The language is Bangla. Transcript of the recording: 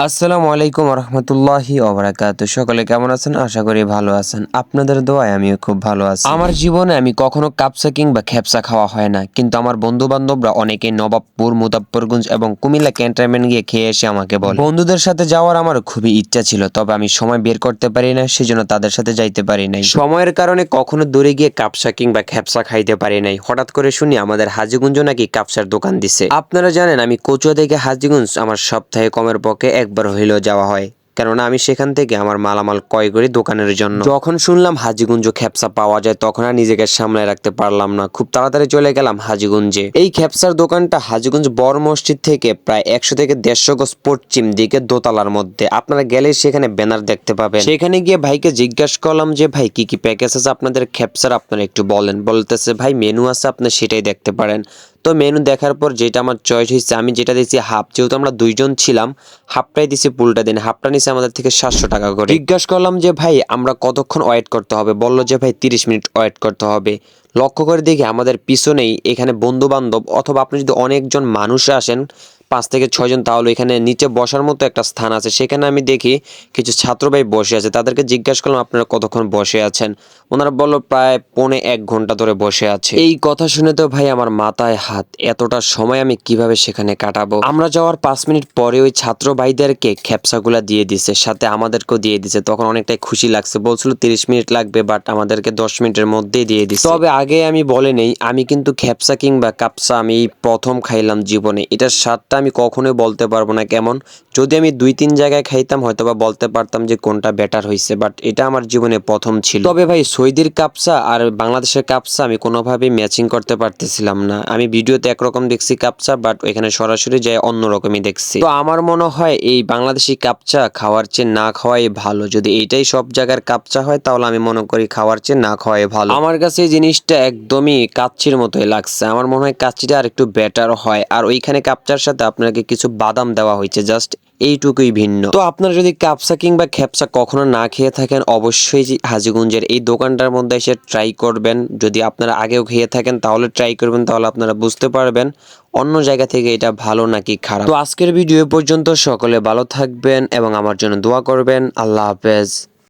আসসালামু আলাইকুম রহমতুল্লাহি ওবারাকাতু। সকলে কেমন আছেন? আশা করি ভালো আছেন। আপনাদের দোয়ায় আমিও খুব ভালো আছি। আমার জীবনে আমি কখনো কাপসা কিংবা খেপসা খাওয়া হয় না, কিন্তু আমার বন্ধু বান্ধবরা অনেকেই নবাবপুর, মুজাফফরগঞ্জ এবং কুমিল্লা ক্যান্টনমেন্ট গিয়ে খেয়ে এসে আমাকে বলে। বন্ধুদের সাথে যাওয়ার আমার খুবই ইচ্ছা ছিল, তবে আমি সময় বের করতে পারি না, সেজন্য তাদের সাথে যাইতে পারি নাই। সময়ের কারণে কখনো দূরে গিয়ে কাপসা কিংবা খেপসা খাইতে পারি নাই। হঠাৎ করে শুনি আমাদের হাজীগঞ্জ নাকি কাপসার দোকান দিছে। আপনারা জানেন আমি কচুয়া থেকে হাজীগঞ্জ আমার সপ্তাহে কমের পক্ষে একবার হইলেও যাওয়া হয়, কেননা আমি সেখান থেকে আমার মালামাল ক্রয় করি দোকানের জন্য। যখন শুনলাম হাজীগঞ্জ খেপসা পাওয়া যায়, তখন আর নিজেকে সামলায় রাখতে পারলাম না, খুব তাড়াতাড়ি চলে গেলাম হাজীগঞ্জে। এই খেপসার দোকানটা হাজীগঞ্জ বড় মসজিদ থেকে প্রায় 100 থেকে 150 গজ পশ্চিম দিকে দোতলার মধ্যে। আপনারা গেলে সেখানে ব্যানার দেখতে পাবেন। সেখানে গিয়ে ভাইকে জিজ্ঞাসা করলাম যে ভাই কি কি প্যাকেজ আছে আপনাদের খেপসার, আপনারা একটু বলেন। বলতেছে ভাই মেনু আছে, আপনি সেটাই দেখতে পারেন। তো মেনু দেখার পর যেটা আমার চয়েস হয়েছে, আমি যেটা দিয়েছি হাফ, যেহেতু আমরা দুইজন ছিলাম, হাফটাই দিছি, পুলটা দিন। হাফটা নিছে আমাদের থেকে 700 টাকা করে। জিজ্ঞাসা করলাম যে ভাই আমরা কতক্ষণ ওয়েট করতে হবে, বললো যে ভাই 30 মিনিট ওয়েট করতে হবে। লক্ষ্য করে দেখি আমাদের পিছনেই এখানে বন্ধু বান্ধব অথবা আপনি যদি অনেকজন মানুষ আসেন, 5 থেকে 6 জন, তাহলে এখানে নিচে বসার মতো একটা স্থান আছে। সেখানে আমি দেখি কিছু ছাত্র ভাই বসে আছে। তাদেরকে জিজ্ঞাসা করলাম আপনারা কতক্ষণ বসে আছেন। ওনারা বলল প্রায় 1.5 ঘন্টা ধরে বসে আছে। এই কথা শুনে তো ভাই আমার মাথায় হাত, এতটা সময় আমি কিভাবে সেখানে কাটাবো। আমরা যাওয়ার 5 মিনিট পরে ওই ছাত্র ভাইদেরকে খেপসাগুলা দিয়ে দিছে, সাথে আমাদেরকেও দিয়ে দিছে। তখন অনেকটাই খুশি লাগছে। বলছিল 30 মিনিট লাগবে, বাট আমাদেরকে 10 মিনিটের মধ্যেই দিয়ে দিছে। তবে আগে আমি বলে নেই, আমি কিন্তু খেপসা কিংবা কাপসা আমি এই প্রথম খাইলাম জীবনে। এটার স্বাদটা আমি কখনোই বলতে পারবো না কেমন। যদি আমি 2-3 জায়গায় খাইতাম হয়তোবা বলতে পারতাম যে কোনটা বেটার হয়েছে, বাট এটা আমার জীবনে প্রথম ছিল। তবে ভাই সৌদির কাপসা আর বাংলাদেশের কাপসা আমি কোনোভাবেই ম্যাচিং করতে পারতেছিলাম না। আমি ভিডিওতে একরকম দেখছি কাপসা, বাট ওইখানে সরাসরি যাই অন্যরকমই দেখছি। তো আমার মনে হয় এই বাংলাদেশি কাপচা খাওয়ার চেয়ে না খাওয়াই ভালো। যদি এইটাই সব জায়গার কাপচা হয়, তাহলে আমি মনে করি খাওয়ার চেয়ে না খাওয়াই ভালো। আমার কাছে এই জিনিসটা একদমই কাচ্চির মতোই লাগছে। আমার মনে হয় কাচ্চিটা আর একটু বেটার হয়। আর ওইখানে কাপচার সাথে আপনাকে কিছু বাদাম দেওয়া হয়েছে, জাস্ট এইটুকুই ভিন্ন। তো আপনারা যদি কাপসা কিংবা খেপসা কখনো না খেয়ে থাকেন, অবশ্যই হাজীগঞ্জের এই দোকানটার মধ্যে এসে ট্রাই করবেন। যদি আপনারা আগেও খেয়ে থাকেন তাহলে ট্রাই করবেন, তাহলে আপনারা বুঝতে পারবেন অন্য জায়গা থেকে এটা ভালো নাকি খারাপ। তো আজকের ভিডিও পর্যন্ত, সকলে ভালো থাকবেন এবং আমার জন্য দোয়া করবেন। আল্লাহ হাফেজ।